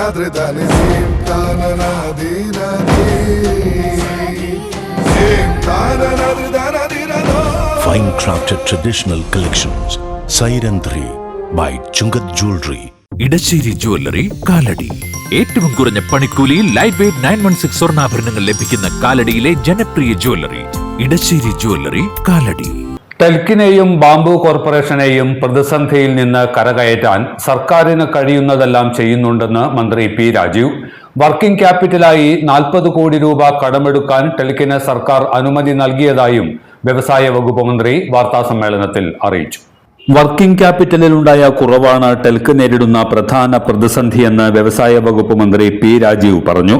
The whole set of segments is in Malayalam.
Fine crafted traditional collections. Siren 3 by Chungat Jewelry. Edasseri jewellery Kalady. ഏറ്റവും കുറഞ്ഞ പണിക്കൂലിയിൽ ലൈറ്റ് വെയ്റ്റ് 916 സ്വർണ്ണാഭരണങ്ങൾ ലഭിക്കുന്ന കാലടിയിലെ ജനപ്രിയ ജ്വല്ലറി ഇടശ്ശേരി ജ്വല്ലറി കാലടി. ടെൽക്കിനെയും ബാംബു കോർപ്പറേഷനെയും പ്രതിസന്ധിയിൽ നിന്ന് കരകയറ്റാൻ സർക്കാരിന് കഴിയുന്നതെല്ലാം ചെയ്യുന്നുണ്ടെന്ന് മന്ത്രി പി രാജീവ്. വർക്കിംഗ് ക്യാപിറ്റലായി 40 കോടി രൂപ കടമെടുക്കാൻ ടെൽക്കിന് സർക്കാർ അനുമതി നൽകിയതായും വ്യവസായ വകുപ്പ് മന്ത്രി വാർത്താസമ്മേളനത്തിൽ അറിയിച്ചു. വർക്കിംഗ് ക്യാപിറ്റലിലുണ്ടായ കുറവാണ് ടെൽക്ക് നേരിടുന്ന പ്രധാന പ്രതിസന്ധിയെന്ന് വ്യവസായ വകുപ്പ് മന്ത്രി പി രാജീവ് പറഞ്ഞു.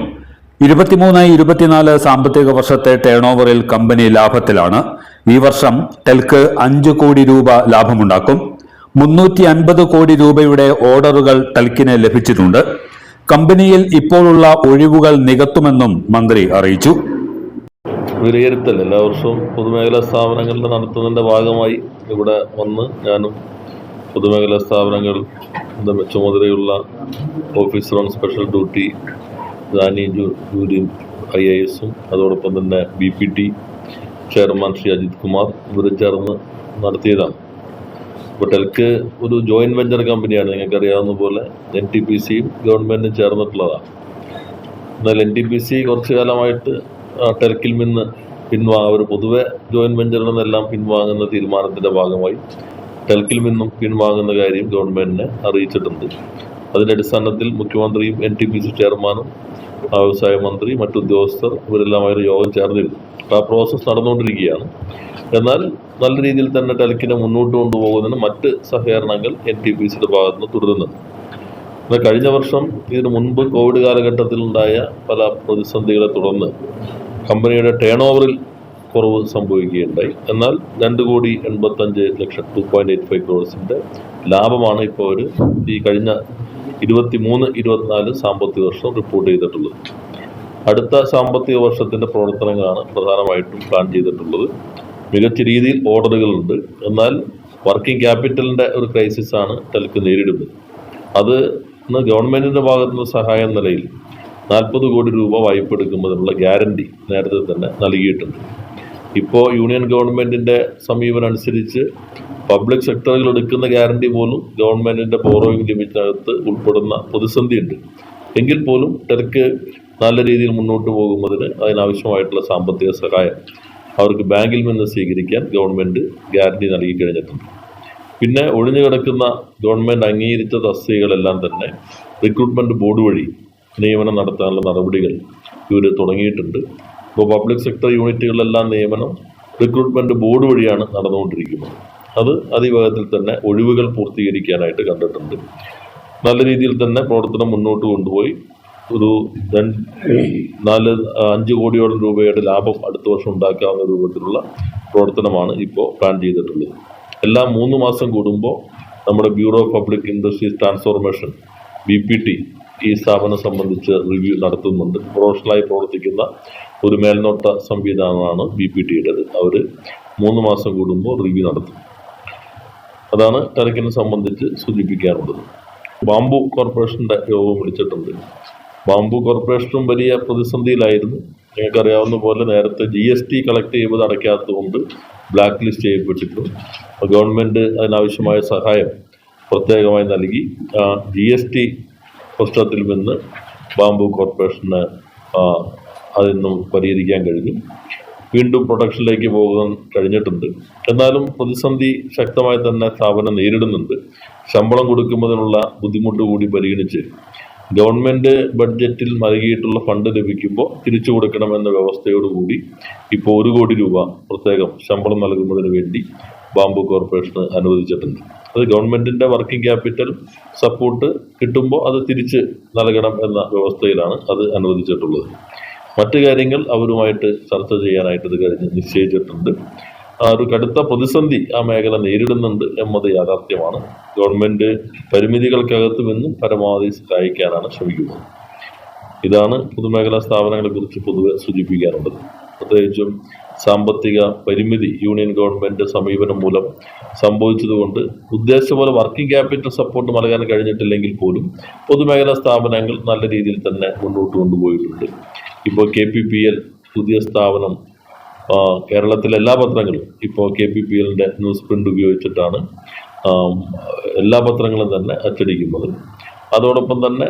23-24 സാമ്പത്തിക വർഷത്തെ ടേൺ-ഓവറിൽ കമ്പനി ലാഭത്തിലാണ്. ഈ വർഷം ടെൽക്ക് 5 കോടി രൂപ ലാഭമുണ്ടാക്കും. 350 കോടി രൂപയുടെ ഓർഡറുകൾ ടെൽക്കിന് ലഭിച്ചിട്ടുണ്ട്. കമ്പനിയിൽ ഇപ്പോഴുള്ള ഒഴിവുകൾ നികത്തുമെന്നും മന്ത്രി അറിയിച്ചു. വിലയിരുത്തൽ എല്ലാ വർഷവും പൊതുമേഖലാ സ്ഥാപനങ്ങളുടെ നടത്തുന്നതിൻ്റെ ഭാഗമായി ഇവിടെ വന്ന് ഞാനും പൊതുമേഖലാ സ്ഥാപനങ്ങൾ ചുമതലയുള്ള officer on special duty Dani Julie IAS അതോടൊപ്പം തന്നെ BPT ചെയർമാൻ ശ്രീ അജിത് കുമാർ ഇവർ ചേർന്ന് നടത്തിയതാണ്. ഇപ്പോൾ ടെൽക്ക് ഒരു ജോയിൻറ്റ് വെഞ്ചർ കമ്പനിയാണ്. നിങ്ങൾക്കറിയാവുന്ന പോലെ NTPCയും ഗവൺമെൻറ്റും ചേർന്നിട്ടുള്ളതാണ്. എന്നാൽ NTPC കുറച്ചു കാലമായിട്ട് ടെൽക്കിൽ നിന്ന് അവർ പൊതുവെ ജോയിൻറ്റ് വെഞ്ചറിൽ നിന്നെല്ലാം പിൻവാങ്ങുന്ന തീരുമാനത്തിൻ്റെ ഭാഗമായി ടെൽക്കിൽ നിന്നും പിൻവാങ്ങുന്ന കാര്യം ഗവൺമെൻറ്റിനെ അറിയിച്ചിട്ടുണ്ട്. അതിൻ്റെ അടിസ്ഥാനത്തിൽ മുഖ്യമന്ത്രിയും NTPC ചെയർമാനും വ്യവസായ മന്ത്രി മറ്റു ഉദ്യോഗസ്ഥർ ഇവരെല്ലാമായൊരു യോഗം ചേർന്നിരുന്നു. ആ പ്രോസസ്സ് നടന്നുകൊണ്ടിരിക്കുകയാണ്. എന്നാൽ നല്ല രീതിയിൽ തന്നെ ടെൽക്കിനെ മുന്നോട്ട് കൊണ്ടുപോകുന്നതിന് മറ്റ് സഹകരണങ്ങൾ NTPCയുടെ ഭാഗത്തുനിന്ന് തുടരുന്നുണ്ട്. എന്നാൽ കഴിഞ്ഞ വർഷം ഇതിനു മുൻപ് കോവിഡ് കാലഘട്ടത്തിലുണ്ടായ പല പ്രതിസന്ധികളെ തുടർന്ന് കമ്പനിയുടെ ടേൺ-ഓവറിൽ കുറവ് സംഭവിക്കുകയുണ്ടായി. എന്നാൽ 2,85,00,000 2.85 crores ലാഭമാണ് ഇപ്പോൾ അവർ ഈ കഴിഞ്ഞ 23-24 സാമ്പത്തിക വർഷം റിപ്പോർട്ട് ചെയ്തിട്ടുള്ളത്. അടുത്ത സാമ്പത്തിക വർഷത്തിൻ്റെ പ്രവർത്തനങ്ങളാണ് പ്രധാനമായിട്ടും പ്ലാൻ ചെയ്തിട്ടുള്ളത്. മികച്ച രീതിയിൽ ഓർഡറുകളുണ്ട്. എന്നാൽ വർക്കിംഗ് ക്യാപിറ്റലിൻ്റെ ഒരു ക്രൈസിസാണ് ടെൽക്ക് നേരിടുന്നത്. അത് ഗവൺമെൻറ്റിൻ്റെ ഭാഗത്തുനിന്ന് സഹായം നിലയിൽ 40 കോടി രൂപ വായ്പ എടുക്കുന്നതിനുള്ള ഗ്യാരണ്ടി നേരത്തെ തന്നെ നൽകിയിട്ടുണ്ട്. ഇപ്പോൾ യൂണിയൻ ഗവൺമെൻറ്റിൻ്റെ സമീപനം അനുസരിച്ച് പബ്ലിക് സെക്ടറുകൾ എടുക്കുന്ന ഗ്യാരണ്ടി പോലും ഗവൺമെൻറ്റിൻ്റെ ബോറോയിങ് ലിമിറ്റിനകത്ത് ഉൾപ്പെടുന്ന പ്രതിസന്ധിയുണ്ട്. എങ്കിൽ പോലും ടെൽക്ക് നല്ല രീതിയിൽ മുന്നോട്ട് പോകുന്നതിന് അതിനാവശ്യമായിട്ടുള്ള സാമ്പത്തിക സഹായം അവർക്ക് ബാങ്കിൽ നിന്ന് സ്വീകരിക്കാൻ ഗവൺമെൻറ് ഗ്യാരണ്ടി നൽകി കഴിഞ്ഞിട്ടുണ്ട്. പിന്നെ ഒഴിഞ്ഞു കിടക്കുന്ന ഗവൺമെൻറ് അംഗീകരിച്ച തസ്തികകളെല്ലാം തന്നെ റിക്രൂട്ട്മെൻറ്റ് ബോർഡ് വഴി നിയമനം നടത്താനുള്ള നടപടികൾ ഇവർ തുടങ്ങിയിട്ടുണ്ട്. ഇപ്പോൾ പബ്ലിക് സെക്ടർ യൂണിറ്റുകളിലെല്ലാം നിയമനം റിക്രൂട്ട്മെൻറ്റ് ബോർഡ് വഴിയാണ് നടന്നുകൊണ്ടിരിക്കുന്നത്. അത് അതിവേഗത്തിൽ തന്നെ ഒഴിവുകൾ പൂർത്തീകരിക്കാനായിട്ട് കണ്ടിട്ടുണ്ട്. നല്ല രീതിയിൽ തന്നെ പ്രവർത്തനം മുന്നോട്ട് കൊണ്ടുപോയി ഒരു 5 കോടിയോളം രൂപയുടെ ലാഭം അടുത്ത വർഷം ഉണ്ടാക്കാവുന്ന രൂപത്തിലുള്ള പ്രവർത്തനമാണ് ഇപ്പോൾ പ്ലാൻ ചെയ്തിട്ടുള്ളത്. എല്ലാ 3 മാസം കൂടുമ്പോൾ നമ്മുടെ bureau of public industries transformation BPT ഈ സ്ഥാപനം സംബന്ധിച്ച് റിവ്യൂ നടത്തുന്നുണ്ട്. പ്രൊഫഷണലായി പ്രവർത്തിക്കുന്ന ഒരു മേൽനോട്ട സംവിധാനമാണ് BPTയുടേത്. അവർ 3 മാസം കൂടുമ്പോൾ റിവ്യൂ നടത്തും. അതാണ് ടെൽക്കിനെ സംബന്ധിച്ച് സൂചിപ്പിക്കാനുള്ളത്. ബാംബു കോർപ്പറേഷൻ്റെ യോഗം വിളിച്ചിട്ടുണ്ട്. ബാംബു കോർപ്പറേഷനും വലിയ പ്രതിസന്ധിയിലായിരുന്നു. നിങ്ങൾക്കറിയാവുന്ന പോലെ നേരത്തെ GST കളക്ട് ചെയ്യുന്നത് അടയ്ക്കാത്തതുകൊണ്ട് ബ്ലാക്ക് ലിസ്റ്റ് ചെയ്യപ്പെട്ടിരുന്നു. ഗവൺമെൻറ് അതിനാവശ്യമായ സഹായം പ്രത്യേകമായി നൽകി. GST പ്രശ്നത്തിൽ നിന്ന് ബാംബു കോർപ്പറേഷന് അതിൽ നിന്നും പരിഹരിക്കാൻ കഴിഞ്ഞു. വീണ്ടും പ്രൊഡക്ഷനിലേക്ക് പോകാൻ കഴിഞ്ഞിട്ടുണ്ട്. എന്നാലും പ്രതിസന്ധി ശക്തമായി തന്നെ സ്ഥാപനം നേരിടുന്നുണ്ട്. ശമ്പളം കൊടുക്കുന്നതിനുള്ള ബുദ്ധിമുട്ട് കൂടി പരിഗണിച്ച് ഗവൺമെൻറ് ബഡ്ജറ്റിൽ നൽകിയിട്ടുള്ള ഫണ്ട് ലഭിക്കുമ്പോൾ തിരിച്ചു കൊടുക്കണമെന്ന വ്യവസ്ഥയോടുകൂടി ഇപ്പോൾ 1 കോടി രൂപ പ്രത്യേകം ശമ്പളം നൽകുന്നതിന് വേണ്ടി ബാംബു കോർപ്പറേഷന് അനുവദിച്ചിട്ടുണ്ട്. അത് ഗവൺമെൻറ്റിൻ്റെ വർക്കിംഗ് ക്യാപിറ്റൽ സപ്പോർട്ട് കിട്ടുമ്പോൾ അത് തിരിച്ച് നൽകണം എന്ന വ്യവസ്ഥയിലാണ് അത് അനുവദിച്ചിട്ടുള്ളത്. മറ്റു കാര്യങ്ങൾ അവരുമായിട്ട് ചർച്ച ചെയ്യാനായിട്ട് ഇത് കഴിഞ്ഞ് നിശ്ചയിച്ചിട്ടുണ്ട്. ഒരു കടുത്ത പ്രതിസന്ധി ആ മേഖല നേരിടുന്നുണ്ട് എന്നത് യാഥാർത്ഥ്യമാണ്. ഗവൺമെൻറ് പരിമിതികൾക്കകത്ത് നിന്നും പരമാവധി സഹായിക്കാനാണ് ശ്രമിക്കുന്നത്. ഇതാണ് പൊതുമേഖലാ സ്ഥാപനങ്ങളെക്കുറിച്ച് പൊതുവെ സൂചിപ്പിക്കാനുള്ളത്. പ്രത്യേകിച്ചും സാമ്പത്തിക പരിമിതി യൂണിയൻ ഗവൺമെൻറ് സമീപനം മൂലം സംഭവിച്ചതുകൊണ്ട് ഉദ്ദേശിച്ച പോലെ വർക്കിംഗ് ക്യാപിറ്റൽ സപ്പോർട്ട് നൽകാൻ കഴിഞ്ഞിട്ടില്ലെങ്കിൽ പോലും പൊതുമേഖലാ സ്ഥാപനങ്ങൾ നല്ല രീതിയിൽ തന്നെ മുന്നോട്ട് കൊണ്ടുപോയിട്ടുണ്ട്. ഇപ്പോൾ KPPL പുതിയ സ്ഥാപനം കേരളത്തിലെ എല്ലാ പത്രങ്ങളും ഇപ്പോൾ KPPLൻ്റെ ന്യൂസ് പ്രിൻ്റ് ഉപയോഗിച്ചിട്ടാണ് എല്ലാ പത്രങ്ങളും തന്നെ അച്ചടിക്കുന്നത്. അതോടൊപ്പം തന്നെ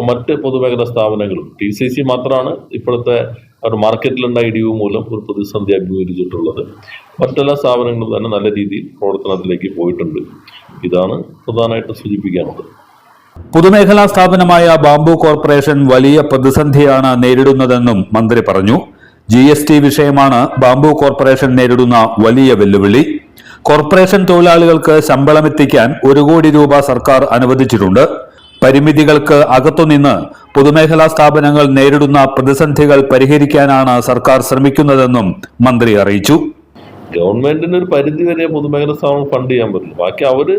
മറ്റ് പൊതുമേഖലാ സ്ഥാപനങ്ങളും TCC മാത്രമാണ് ഇപ്പോഴത്തെ ഒരു മാർക്കറ്റിലുണ്ടായ ഇടിവ് മൂലം ഒരു പ്രതിസന്ധി അഭിമുഖീകരിച്ചിട്ടുള്ളത്. മറ്റെല്ലാ സ്ഥാപനങ്ങളും തന്നെ നല്ല രീതിയിൽ പ്രവർത്തനത്തിലേക്ക് പോയിട്ടുണ്ട്. ഇതാണ് പ്രധാനമായിട്ടും സൂചിപ്പിക്കാനുള്ളത്. പൊതുമേഖലാ സ്ഥാപനമായ ബാംബു കോർപ്പറേഷൻ വലിയ പ്രതിസന്ധിയാണ് നേരിടുന്നതെന്നും മന്ത്രി പറഞ്ഞു. GST വിഷയമാണ് ബാംബു കോർപ്പറേഷൻ നേരിടുന്ന വലിയ വെല്ലുവിളി. കോർപ്പറേഷൻ തൊഴിലാളികൾക്ക് ശമ്പളമെത്തിക്കാൻ 1 കോടി രൂപ സർക്കാർ അനുവദിച്ചിട്ടുണ്ട്. പരിമിതികൾക്ക് അകത്തുനിന്ന് പൊതുമേഖലാ സ്ഥാപനങ്ങൾ നേരിടുന്ന പ്രതിസന്ധികൾ പരിഹരിക്കാനാണ് സർക്കാർ ശ്രമിക്കുന്നതെന്നും മന്ത്രി അറിയിച്ചു. ഗവൺമെന്റിന് ഒരു പരിധി വരെ പൊതുമേഖലാ സ്ഥാപനം ഫണ്ട് ചെയ്യാൻ പറ്റില്ല. ബാക്കി അവർ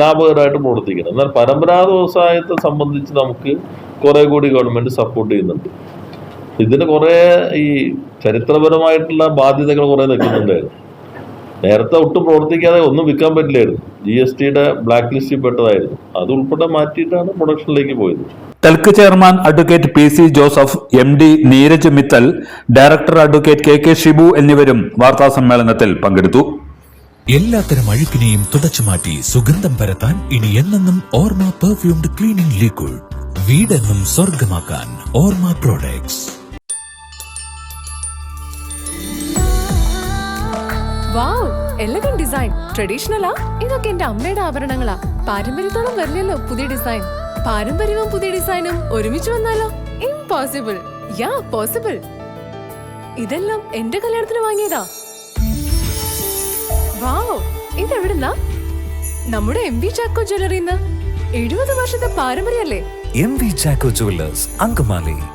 ലാഭകരമായിട്ട് പ്രവർത്തിക്കണം. എന്നാൽ പരമ്പരാഗത വ്യവസായത്തെ സംബന്ധിച്ച് നമുക്ക് കുറെ കൂടി ഗവൺമെന്റ് സപ്പോർട്ട് ചെയ്യുന്നുണ്ട്. ഇതിന് കുറേ ഈ ചരിത്രപരമായിട്ടുള്ള ബാധ്യതകൾ കുറേ നിൽക്കുന്നുണ്ടായിരുന്നു. നേരത്തെ ഒട്ടും പ്രവർത്തിക്കാതെ ഒന്നും വിൽക്കാൻ പറ്റില്ലായിരുന്നു. GSTയുടെ ബ്ലാക്ക് ലിസ്റ്റിൽ പെട്ടതായിരുന്നു. അത് ഉൾപ്പെടെ മാറ്റിയിട്ടാണ് പ്രൊഡക്ഷനിലേക്ക് പോയത്. TELK chairman advocate PC Joseph, MD Neeraj Mittal, director advocate KK Shibu എന്നിവരും വാർത്താ സമ്മേളനത്തിൽ പങ്കെടുത്തു. എല്ലാത്തരം അഴുക്കിനെയും തുടച്ചുമാറ്റി സുഗന്ധം പരത്താൻ ഇനി എന്നെന്നും ഓർമ്മ പെർഫ്യൂംഡ് ക്ലീനിംഗ് ലിക്വിഡ്. വീടെന്നും സ്വർഗമാക്കാൻ ഓർമ്മ പ്രോഡക്ട്സ്. വാവ്, എലഗന്റ് ഡിസൈൻ. ട്രഡീഷണലാ? ഇതൊക്കെ എന്റെ അമ്മയുടെ ആഭരണങ്ങളാ. പാരമ്പര്യത്തോളം വരില്ലല്ലോ പുതിയ ഡിസൈൻ. പാരമ്പര്യവും പുതിയ ഡിസൈനും ഒരുമിച്ച് വന്നാലോ? ഇംപോസിബിൾ. യാ, പോസിബിൾ. ഇതെല്ലാം എന്റെ കല്യാണത്തിന് വാങ്ങിയതാ. വാവ്, ഇതെവിടുന്നാ? നമ്മുടെ MV ചാക്കോ ജ്വല്ലറിന്ന്. 70 വർഷത്തെ പാരമ്പര്യല്ലേ? MV Chacko jewellers, Angamaly.